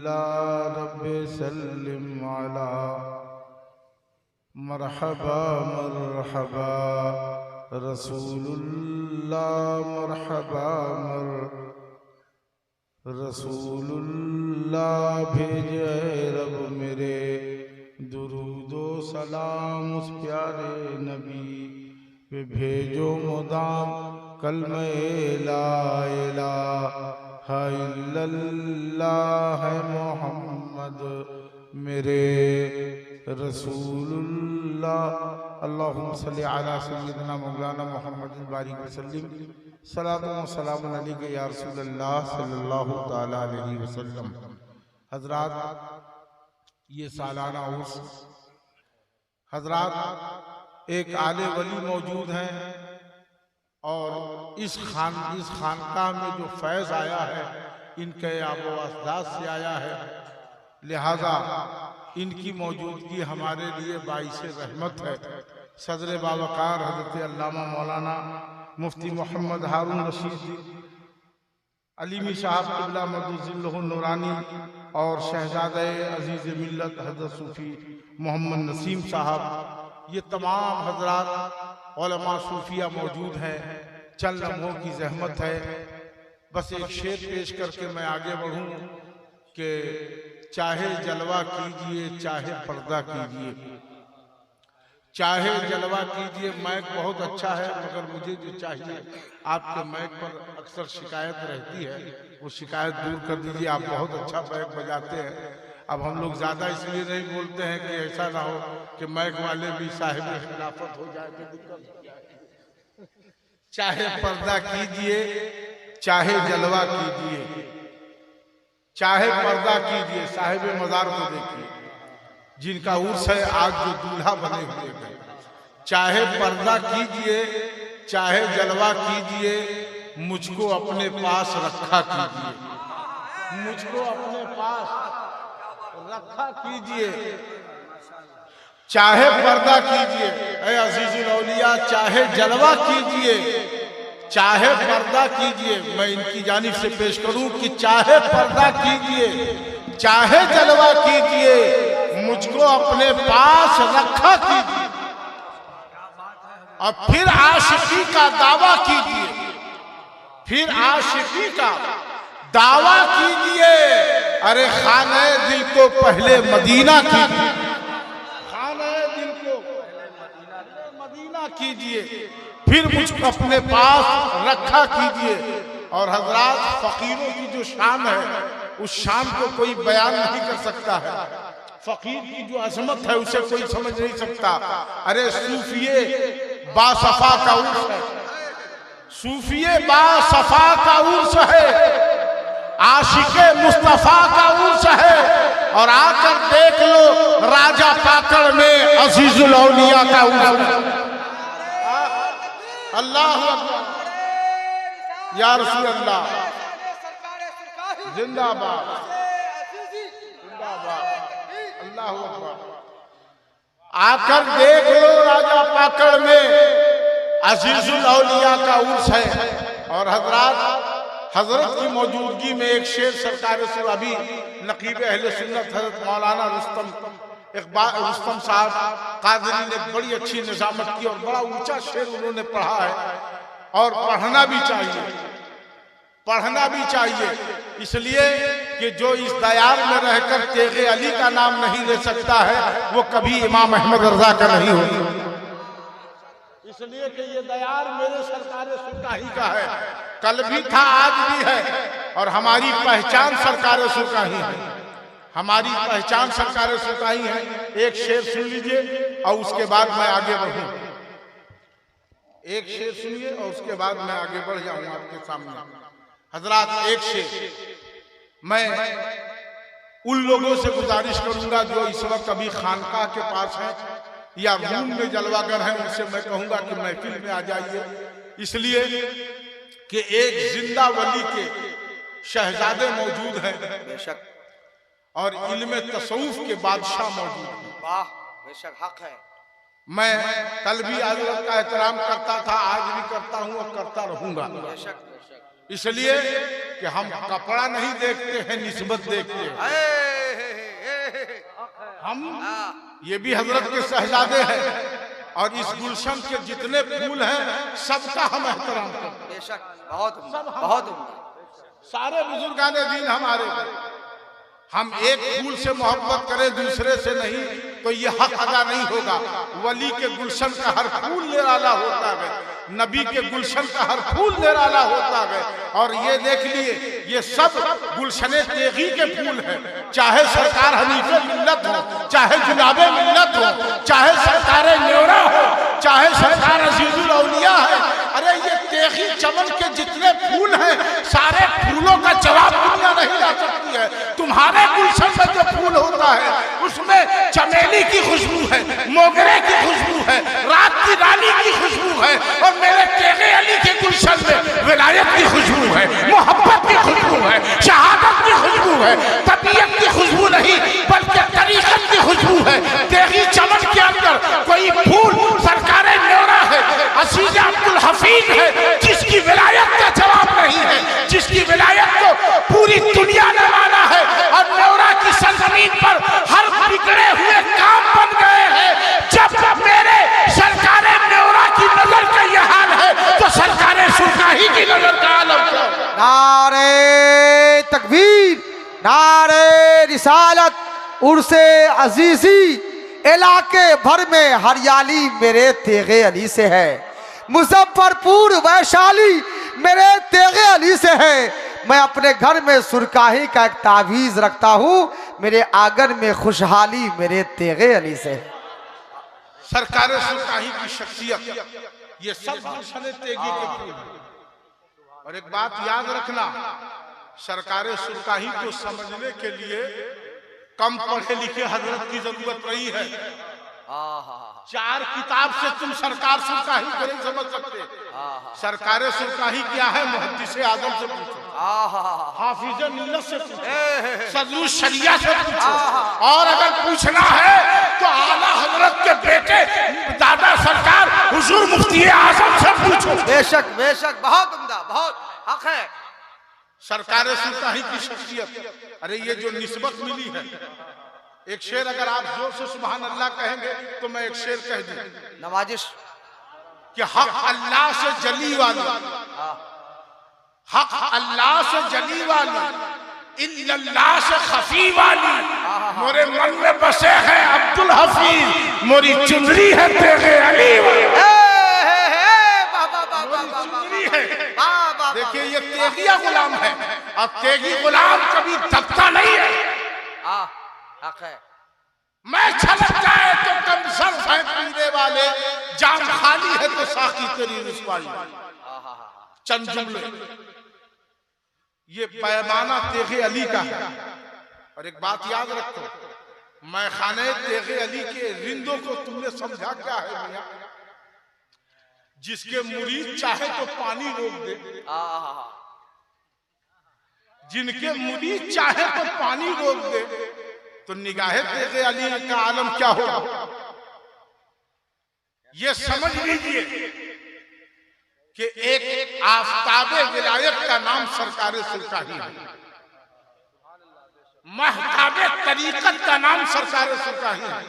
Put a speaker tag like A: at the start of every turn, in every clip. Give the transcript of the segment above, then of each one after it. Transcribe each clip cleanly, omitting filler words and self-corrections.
A: रब्बे सल्लिम अला मरहबा मरहबा रसूलुल्लाह मरहबा रसूलुल्लाह भेजे रब मेरे दुरूदो सलाम उस प्यारे नबी पे भेजो मुदाम कलमे ला इलाहा इल्लल्लाह मोहम्मद मेरे रसूलुल्लाह। अल्लाहुम्मा सल्ली अला सय्यिदना मौलाना मुहम्मदिन बारिक वसल्लिम सलातु व सलामुन अलैका या रसूलल्लाह सल्लल्लाहु तआला अलैहि वसल्लम। हजरात, ये सालाना उर्स, हजरात एक आले वली मौजूद हैं और इस खानकाह में जो फैज़ आया है इनके आबो अजदाद से आया है, लिहाजा इनकी मौजूदगी हमारे लिए बाइस रहमत है। सदर बावकार हजरत अल्लामा मौलाना मुफ्ती मोहम्मद हारून रशीद अलीमी साहब क़िबला मदुज़िल्लहु नूरानी और शहजादे अजीज़ मिल्लत हजरत सूफ़ी मोहम्मद नसीम साहब, ये तमाम हजरात उलमा सूफिया मौजूद हैं। चंद लम्हों की जहमत है, बस एक शेर पेश करके मैं आगे बढ़ूं कि चाहे जलवा कीजिए चाहे पर्दा कीजिए, चाहे जलवा कीजिए। मैक बहुत अच्छा है मगर मुझे जो चाहिए, आपके मैक पर अक्सर शिकायत रहती है, वो शिकायत दूर कर दीजिए। आप बहुत अच्छा मैक बजाते हैं। अब हम लोग ज़्यादा इसलिए नहीं बोलते हैं कि ऐसा ना हो कि मैक वाले भी साहिब खिलाफत हो जाए तो दिक्कत। चाहे पर्दा कीजिए चाहे जलवा कीजिए, चाहे पर्दा कीजिए। साहिब मज़ार को देखिए, जिनका उर्स है आज जो दूल्हा बने हुए हैं। चाहे पर्दा कीजिए चाहे जलवा कीजिए, मुझको अपने पास रखा कीजिए, मुझको अपने पास रखा कीजिए। चाहे पर्दा कीजिए ऐ अजीजुल औलिया, चाहे जलवा कीजिए चाहे पर्दा कीजिए। मैं इनकी जानिब से पेश करूं कि चाहे पर्दा कीजिए चाहे जलवा कीजिए, मुझको अपने पास रखा कीजिए। और फिर आशिकी का दावा कीजिए, फिर आशिकी का दावा कीजिए। अरे खाने दिल को पहले मदीना कीजिए, खाने दिल को मदीना कीजिए, फिर मुझको अपने पास रखा कीजिए। और हजरात, फकीरों की जो शान है उस शान को कोई बयान नहीं कर सकता है। फकीर की जो अजमत है उसे कोई समझ नहीं सकता। अरे सूफिये बासफा का उर्स है, सूफिये बासफा का उर्स है, आशिके मुस्तफा का उर्स है। और आकर देख लो राजा पाकड़ में अजीजुल औलिया का उर्स है। अल्लाह या रसूल अल्लाह जिंदाबाद जिंदाबाद, अल्लाह अकबर। आकर देख लो राजा पाकड़ में अजीजुल औलिया का उर्स है। और हजरात, हजरत की मौजूदगी में एक शेर सरकार अभी नकीब अहले सुन्नत हजरत मौलाना रुस्तम साहब कादरी ने बड़ी अच्छी निजामत की और बड़ा ऊंचा शेर उन्होंने पढ़ा है। और पढ़ना भी चाहिए, पढ़ना भी चाहिए, इसलिए कि जो इस दयार में रहकर तेगे अली का नाम नहीं ले सकता है वो कभी इमाम अहमद रजा का नहीं होगा। इसलिए कि ये दयार मेरे सरकार सुरकाही का है, कल भी था आज भी है। और हमारी पहचान सरकार सुरकाही है, हमारी पहचान सरकार सुरकाही है। एक शेर सुन लीजिए और उसके बाद मैं आगे बढ़ूं। एक शेर सुनिए और उसके बाद मैं आगे बढ़ जाऊंगा आपके सामने। हजरात, एक शेर मैं उन लोगों से गुजारिश करूंगा जो इस वक्त अभी खानकाह के पास हैं या रूम में जलवागर हैं, उनसे मैं कहूंगा कि महफिल में आ जाइए। इसलिए कि एक जिंदा वली के शहजादे मौजूद हैं बेशक, और इल्म तसव्वुफ के बादशाह मौजूद हैं। वाह, बेशक हक है। मैं कल भी हजरत का एहतराम करता था, आज भी करता हूँ और करता रहूंगा। इसलिए कि हम कपड़ा नहीं देखते हैं, निस्बत देखते हैं। हम ये भी हजरत के शहजादे हैं और इस गुलशन के जितने फूल हैं सबका हम एहतराम करते हैं।
B: बेशक, बहुत
A: सारे बुजुर्गाने दीन हमारे, हम एक फूल से मोहब्बत करें दूसरे से नहीं तो ये हक अदा नहीं होगा। वली के गुलशन का हर फूल निराला होता है, नबी के गुलशन का हर फूल निराला होता है। और ये देख लिए ये सब गुलशने तेगी के फूल हैं, चाहे सरकार हनीफे मिल्लत हो, चाहे जुनाबे मिल्लत हो, चाहे सरकार न्योरा हो, चाहे सरकार अजीजुल औलिया है। अरे ये तेगी चमन के जितने फूल हैं सारे फूलों का जवाब दुनिया नहीं ला सकती है। तुम्हारे गुलशन में जो फूल होता है उसमें चमेली की खुशबू है, मोगरे की खुशबू है, रात की रानी की खुशबू है, और मेरे तेगे अली के गुलशन में विलायत की खुशबू है, मोहब्बत की खुशबू है, शहादत की खुशबू है, तबीयत की खुशबू नहीं बल्कि तरीकत की खुशबू है। तेगी चमन के अंदर कोई फूल सरकार न्योरा है, असीज अब्दुल हफीज है, जिसकी विलायत का जवाब नहीं है, जिसकी विलायत को पूरी दुनिया ने माना है। और न्योरा की सरजमीन पर हर बिगड़े हुए काम बन गए हैं। जब मेरे सरकार न्योरा की नजर का यह हाल है तो सरकार सुरकाही की नजर का आलम क्या?
B: नारे तकबीर, नारे रिसालत, उर्से अजीजी, इलाके भर में हरियाली मेरे तेगे अली से है, मुजफ्फरपुर वैशाली मेरे तेगे अली से है। मैं अपने घर में सुरकाही का एक तावीज रखता हूँ, मेरे आंगन में खुशहाली मेरे तेगे अली से है।
A: सरकार सुरकाही की शख्सियत ये सब गुलशने तेगी के फूल। और एक बात याद रखना, सरकार सुरकाही को समझने के लिए कम पढ़े लिखे हजरत की जरूरत नहीं है। 4 किताब से तुम सरकार सुरकाही को नहीं समझ सकते। सरकार सुरकाही क्या है मुहद्दिस आजम से पूछो, हाफिज मिल्लत से पूछो, सदरुल शरिया से पूछो, और अगर पूछना है तो आला हजरत के बेटे दादा सरकार हुजूर मुफ्ती आजम से पूछो।
B: बेशक बेशक, बहुत उम्दा, बहुत हक है।
A: सरकार सुरकाही की शख्सियत, अरे ये जो निस्बत मिली है, एक शेर अगर आप जोर से सुभान अल्लाह कहेंगे तो मैं एक शेर कह दूं,
B: नवाजिश
A: कि हक अल्लाह से जली वाली, हक अल्लाह से जली वाली, इल्लल्लाह से खफी वाली, मोरे मन में बसे हैं अब्दुल हफीज, मोरी चुनरी है तेगे अली वाली। देखिए ये तेगिया गुलाम है, अब तेगी गुलाम कभी दबता नहीं है।
B: हक है।
A: मैं छलक जाए तो कम सर फेंक पीने वाले, जाम खाली है तो साकी तेरी रुसवाई। चंद जुमले, ये पैमाना तेगे अली का है। और एक बात याद रखो, मैं खाने तेगे अली के रिंदों को तुमने समझा क्या है मियां? जिसके मुरीद चाहे तो पानी रोक दे, जिनके मुरीद चाहे तो पानी रोक दे, तो निगाहे तेगे अली का आलम क्या होगा? ये समझ लीजिए कि एक आफताबे विलायत का नाम सरकार सुरकाही है, महताबे तरीकत का नाम सरकार सुरकाही है।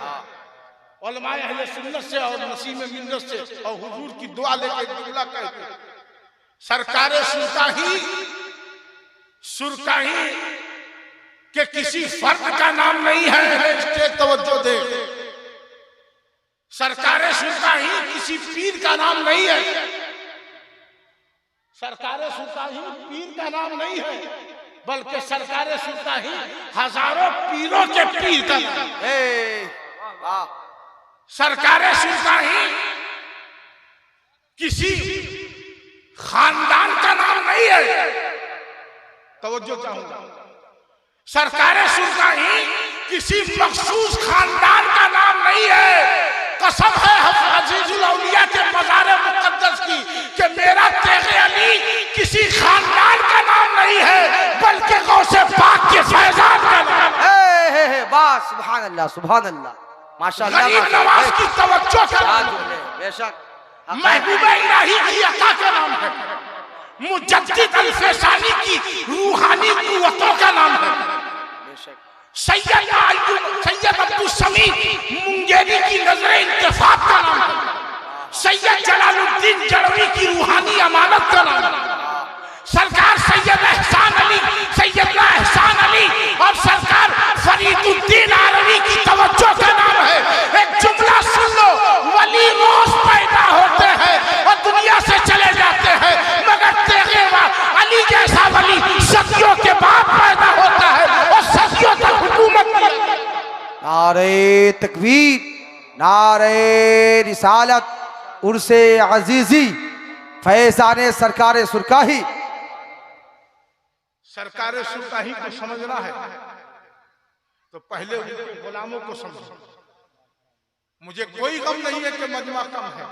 A: उलमाए अहले सुन्नत से और नसीम मिन्नत से और हुजूर की दुआ लेके जुमला कहते, सरकार सुरकाही, सुरकाही के किसी फर्द का नाम नहीं है। तवज्जो दे, सरकार सुरकाही किसी पीर का नाम नहीं है, सरकार सुरकाही पीर का नाम नहीं है, बल्कि सरकार सुरकाही हजारों पीरों के पीर का नाम है। सरकार सुरकाही किसी खानदान का नाम नहीं है। तवज्जो चाहूंगा, सरकार सुरकाही किसी मखसूस खानदान का नाम नहीं है। कसम है अजीजुल औलिया के मज़ार मुक़द्दस की कि मेरा तेगे अली किसी खानदान का नाम नहीं है, बल्कि गौसे पाक के फैज़ान का नाम है।
B: बस सुभान अल्लाह, सुभान अल्लाह, माशाअल्लाह।
A: गरीब नवाज की तवज्जो का
B: बेशक,
A: महबूब इलाही की अता का नाम है। मुजद्दिद अल-फैसानी की रूहानी कुव्वतों का नाम है। सैयद अब्दुल समी मुंगेरी की नजर इंतफाक का नाम है। सैयद जलालुद्दीन जड़वी की रूहानी अमानत का नाम है। सरकार सैयद एहसान अली, सैयदना एहसान अली और सरकार फरीदुद्दीन आरवी की तवज्जो का नाम है। एक जुमला सुन लो, वली रोज पैदा होते हैं और दुनिया से चले जाते हैं, मगर तेगेवा अली जैसा वली सदियों के बाद पैदा होता है और सदियों तक हुकूमत करता है।
B: नारे तकबीर, नारे रिसालत, उर्से अजीजी, फैजाने सरकार सुरकाही।
A: सरकार सुरकाही को समझना है तो पहले उनके गुलामों को समझो। मुझे कोई गम नहीं है कि मजमा कम है।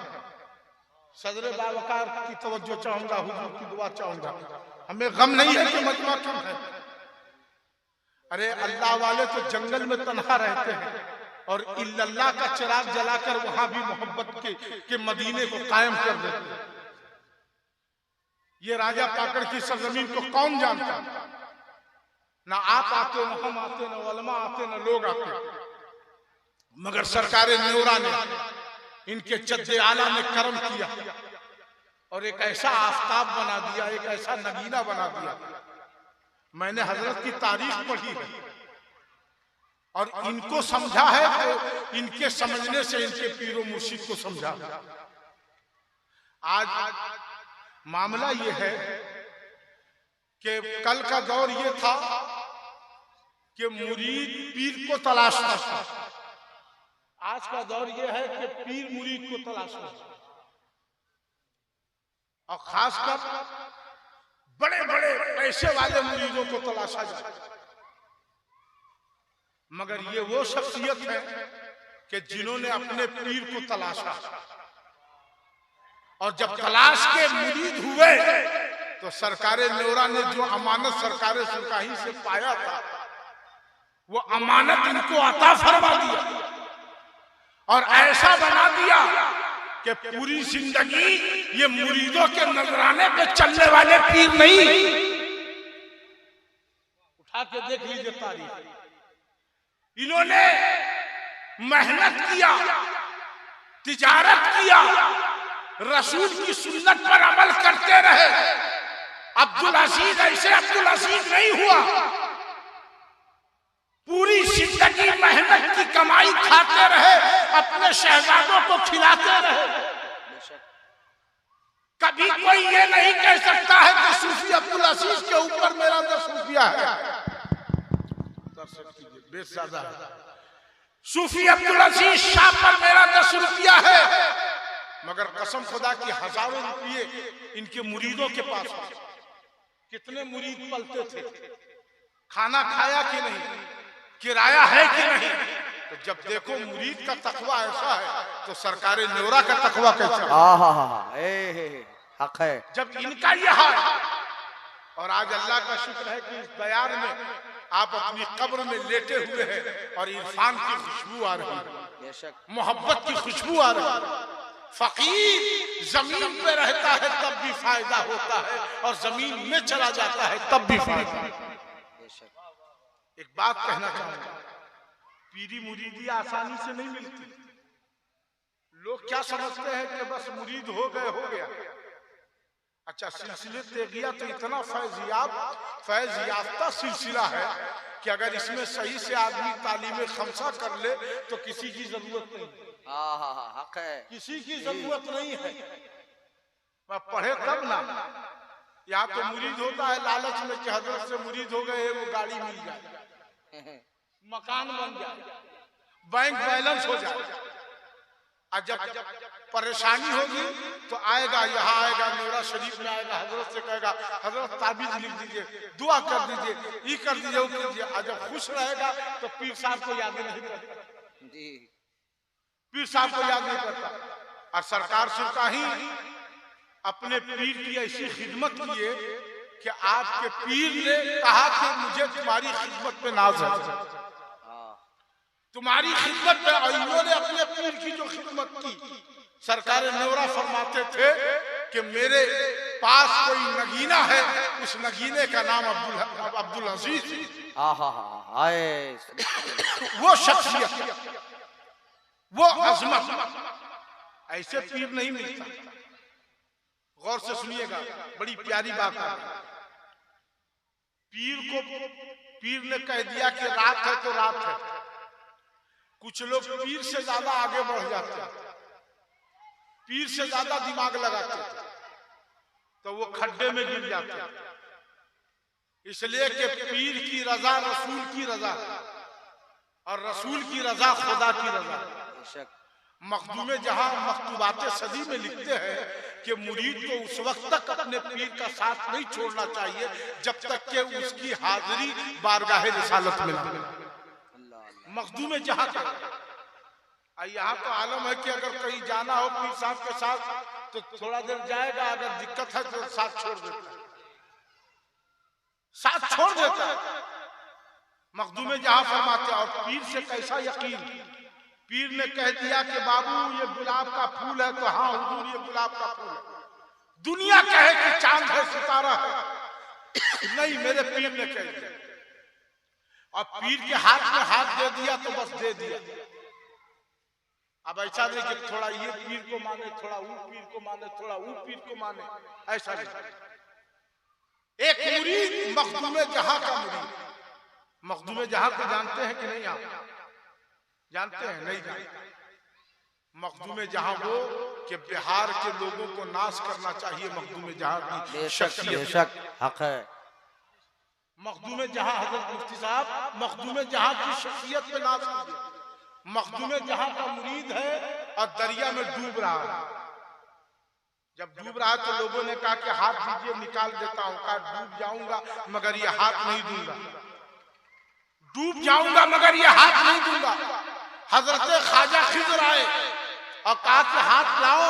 A: सदर बावकार की तवज्जो चाहूंगा, हुजूर की दुआ चाहूंगा। हमें गम नहीं है कि मजमा कम है। अरे अल्लाह वाले तो जंगल में तन्हा रहते हैं और इल्लल्लाह का चिराग जलाकर वहां भी मोहब्बत के मदीने को कायम कर देते हैं। ये राजा पाकड़ की सरजमीन को कौन जानता? ना आप आते, ना हम आते, ना उलमा आते, ना लोग आते, मगर सरकार न्योरा ने, इनके जद्दे आला ने करम किया और एक ऐसा आफताब बना दिया, एक ऐसा नगीना बना दिया। मैंने हजरत की तारीख पढ़ी है और इनको समझा है तो इनके समझने से इनके पीरो मुर्शिद को समझा। आज मामला ये है कि कल का दौर ये था कि मुरीद पीर को तलाशता था। आज का दौर ये है कि पीर मुरीद को तलाशता है और खासकर बड़े बड़े पैसे वाले मुरीदों को तलाशा जाता है। मगर ये वो शख्सियत है कि जिन्होंने अपने पीर को तलाशा और जब तलाश के मुरीद हुए तो सरकार न्योरा ने जो अमानत सरकार सुरकाही से पाया था वो अमानत इनको अता फरमा दिया और ऐसा बना दिया कि पूरी जिंदगी ये मुरीदों के नजराने पे चलने वाले पीर नहीं। उठा के देख लीजिए तारीख। इन्होंने मेहनत किया, तिजारत किया, रसूल की सुन्नत पर अमल करते रहे। अब्दुल अजीज ऐसे अब्दुल अजीज नहीं हुआ। पूरी जिंदगी मेहनत की कमाई खाते रहे, अपने शहजादों को खिलाते रहे। कभी कोई ये नहीं कह सकता है कि सूफी अब्दुल अजीज के ऊपर मेरा दसूफिया है। बेसादा सूफी अब्दुल अजीज शाह पर मेरा 10 रुपया है, मगर कसम खुदा की हजारों रुपये इनके मुरीदों के पास है। कितने मुरीद पलते थे, खाना खाया कि नहीं, किराया है कि नहीं। तो जब देखो मुरीद का तकवा ऐसा है तो सरकार न्योरा का तकवा कैसा
B: हक है।
A: जब इनका यह हाल, और आज अल्लाह का शुक्र है कि इस बयान में आप अपनी कब्र में लेटे हुए हैं और इरफान की खुशबू आ रही है, मोहब्बत की खुशबू आ रही है। फकीर जमीन पे रहता है तब भी फायदा होता है और जमीन में चला जाता है तब भी फायदा। एक बात कहना चाहूंगा, पीरी मुरीदी आसानी से नहीं मिलती। लोग क्या समझते हैं कि बस मुरीद हो गए हो गया। अच्छा, सिलसिले तेगिया तो इतना फैज याफ्ता सिलसिला है कि अगर इसमें सही से आदमी तालीम खमसा कर ले तो किसी की जरूरत नहीं है।
B: हक है,
A: किसी की जरूरत नहीं है। पढ़े तब ना। यहाँ तो मुरीद होता है लालच में कि हजरत से मुरीद हो गए, वो गाड़ी मिल जाए, मकान बन जाए, बैंक बैलेंस हो जाए। और जब परेशानी होगी तो आएगा, यहाँ आएगा, न्योरा शरीफ में आएगा, हजरत से कहेगा हजरत ताबीज लिख दीजिए, दुआ कर दीजिए, ये कर दीजिए, वो कर दीजिए। और जब खुश रहेगा तो पीर साहब को याद नहीं करता, पीर साहब को याद नहीं करता। और सरकार सुरकाही अपने पीर की ऐसी खिदमत किए कि आपके पीर ने कहा कि मुझे तुम्हारी खिदमत पे नाज है, तुम्हारी खिदमत पे। और इन्होंने अपने पीर की जो खिदमत की, सरकार न्योरा फरमाते थे कि मेरे पास कोई नगीना है, उस नगीने का नाम अब्दुल अजीज। वो शख्सियत, वो अजमत, ऐसे पीर नहीं मिलता। गौर से सुनिएगा, बड़ी प्यारी बात है। पीर ने कह दिया कि रात है तो रात है। कुछ लोग पीर से ज्यादा आगे बढ़ जाते हैं, पीर से ज्यादा दिमाग लगाते हैं, तो वो खड्डे में गिर जाते हैं। इसलिए कि पीर की रजा रसूल की रजा और रसूल की रजा खुदा की रजा। मखदूम जहां मकतूबात सदी में लिखते हैं कि मुरीद को उस वक्त तक अपने पीर का साथ नहीं छोड़ना चाहिए जब तक कि उसकी हाजिरी बारगाह रिसालत में ना मिले। मखदूम जहां का यहाँ तो आलम है कि अगर कहीं जाना हो पीर साहब के साथ तो थोड़ा देर जाएगा, अगर दिक्कत है तो साथ छोड़ देता है, साथ छोड़ देता है। मखदूम जहां फरमाते। और पीर से कैसा यकीन, पीर ने कह दिया कि बाबू ये गुलाब का फूल है, तो हाँ हुजूर ये गुलाब का फूल है। दुनिया कहे कि चांद है, सितारा है, नहीं, मेरे पीर ने कह दिया। और पीर के हाथ में हाथ दे दिया तो बस दे दिया। अब ऐसा नहीं कि थोड़ा ये पीर को माने, थोड़ा वो पीर को माने, थोड़ा वो पीर को माने, ऐसा नहीं। एक मुरीद मखदूम जहां का मुरीद। मखदूम जहां को जानते हैं कि नहीं? आप जानते हैं? नहीं जानते। मखदूम जहां वो कि बिहार के लोगों को नाश करना चाहिए। मखदूम जहां की शख्सियत
B: हक है।
A: मखदूम जहां हजरत मुफ्ती साहब मखदूम जहां की शख्सियत पे नाश कीजिए। मखदूम जहां का मुरीद है और दरिया में डूब रहा है। जब डूब रहा तो लोगों ने कहा कि हाथ दीजिए, निकाल देता हूं। कहा डूब जाऊंगा मगर ये हाथ नहीं दूंगा, डूब जाऊंगा मगर ये हाथ नहीं दूंगा। हजरत ख्वाजा खिज़र आए और कहा कि हाथ लाओ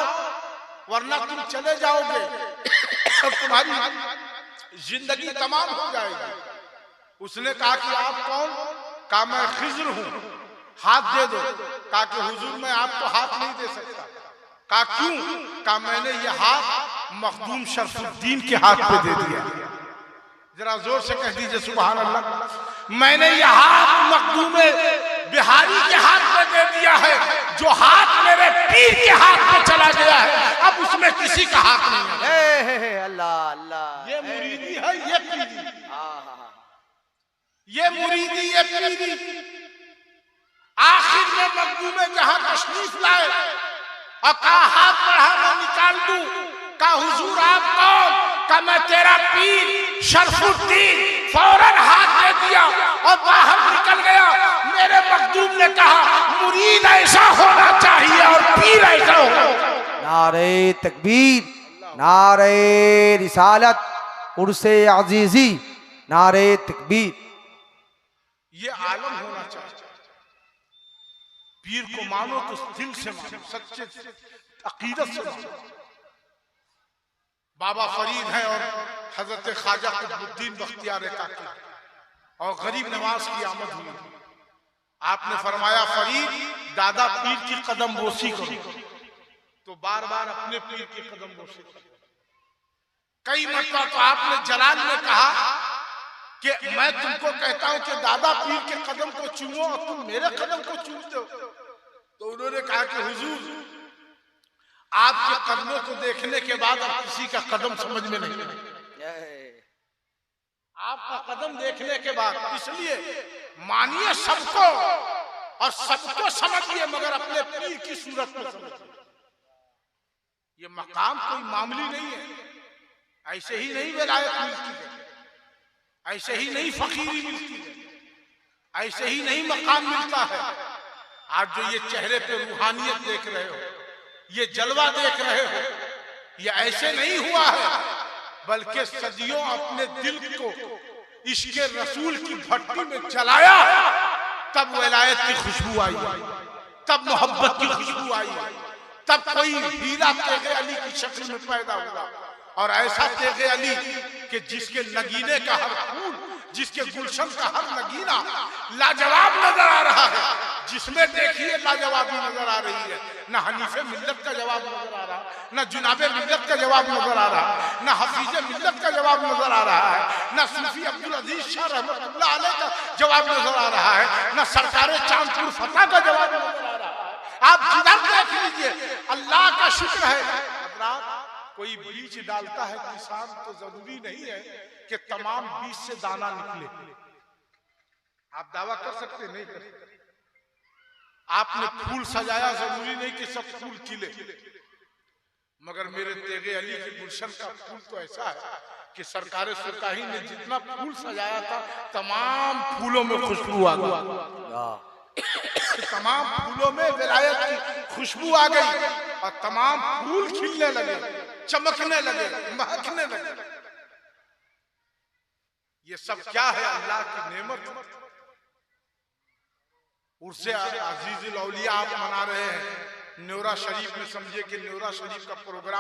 A: वरना तुम चले जाओगे और तुम्हारी जिंदगी तमाम हो जाएगी। उसने कहा कि आप कौन? कहा मैं खिज़र हूं, हाथ दे दो। कहा कि हुजूर मैं आपको हाथ नहीं दे सकता। कहा क्यों? कहा मैंने ये हाथ मखदूम शरफुद्दीन के हाथ पे दे दिया। जरा जोर से कह दीजिए सुभान अल्लाह। मैंने ये हाथ मखदूम बिहारी के हाथ में दे दिया है, जो हाथ मेरे पीर के हाथ में चला गया है, अब उसमें किसी का हाथ नहीं है।
B: अल्लाह अल्लाह।
A: ये मुरीदी है, ये पीरी, ये मुरीदी, ये पीरी। आखिर में मखदूम जहां तशरीफ लाए और कहा हाथ बढ़ा मैं निकाल दूं। कहा हुजूर आप कौन? कहा मैं तेरा पीर शरफुद्दीन। फौरन हाथ दे दिया और बाहर निकल गया। मेरे मखदूम ने कहा मुरीद ऐसा होना चाहिए और पीर ऐसा हो।
B: नारे तकबीर, नारे रिसालत, उर्से अजीजी, नारे तकबीर।
A: ये आलम होना चाहिए। पीर को मानो तो दिल से मानो, सच्चे अकीदत से मानो। बाबा फरीद है और हजरत ख्वाजा कुतुबुद्दीन बख्तियार काकी और गरीब नवाज की आमद हुई। आपने फरमाया फरीद दादा पीर की कदम बोसी करो, तो बार बार अपने पीर की कदम बोसी करो। कई मरतबा तो आपने जलाल में कहा कि मैं तुमको कहता हूं कि दादा पीर के कदम को चूमो और तुम मेरे कदम को चूमते हो। तो उन्होंने कहा कि हुजूर आपके कदमों को देखने के बाद अब किसी का कदम समझ में नहीं आए। आपका कदम देखने के बाद, इसलिए मानिए सबको और सबको समझिए मगर अपने पीर की सूरत में समझिए। ये मकाम कोई मामूली नहीं है। ऐसे ही नहीं विलायत मिलती है, ऐसे ही नहीं फकीरी मिलती है, ऐसे ही नहीं मकाम मिलता है। आज जो ये चेहरे पे रूहानियत देख रहे हो, ये जलवा देख रहे हो, ये ऐसे नहीं हुआ है, बल्कि सदियों अपने दिल को इश्क रसूल की भट्टी में जलाया, तब विलायत की खुशबू आई, तब मोहब्बत की खुशबू आई, तब कोई हीरा तेगे अली की शक्ल में पैदा हुआ। और ऐसा तेगे अली कि जिसके नगीने का हर फूल, जिसके गुलशन का हर नगीना लाजवाब नजर आ रहा है, जिसमें देखिए लाजवाबी नजर आ रही है। न हनीफे मिल्लत का जवाब नजर आ रहा, न जुनाबे मिल्लत का जवाब नजर आ रहा, न हफीजे मिल्लत का जवाब नजर आ रहा है, न सूफी अब्दुल अजीज शाह रहमतुल्लाह अलैह का जवाब नजर आ रहा है, न सरकारे चांदपुर फतह का जवाब नजर आ रहा है। आप जिधर देख लीजिए अल्लाह का शुक्र है। हज़रात, कोई बीज डालता है किसान तो जरूरी नहीं है कि तमाम बीज से दाना निकले। आप दावा कर सकते नहीं कर सकते। आपने फूल सजाया, जरूरी नहीं कि सब फूल खिले। मगर मेरे तेगे अली के गुलशन का फूल तो ऐसा है कि सरकारे सुरकाही ने जितना फूल सजाया था तमाम फूलों में खुशबू आ गई, तमाम फूलों में विलायत की खुशबू आ गई और तमाम फूल खिलने लगे, चमकने लगे, महकने लगे। ये सब क्या है? अल्लाह की नेमत। उर्से अजीजुल औलिया आप मना रहे हैं न्योरा शरीफ में। समझिए कि न्योरा शरीफ का प्रोग्राम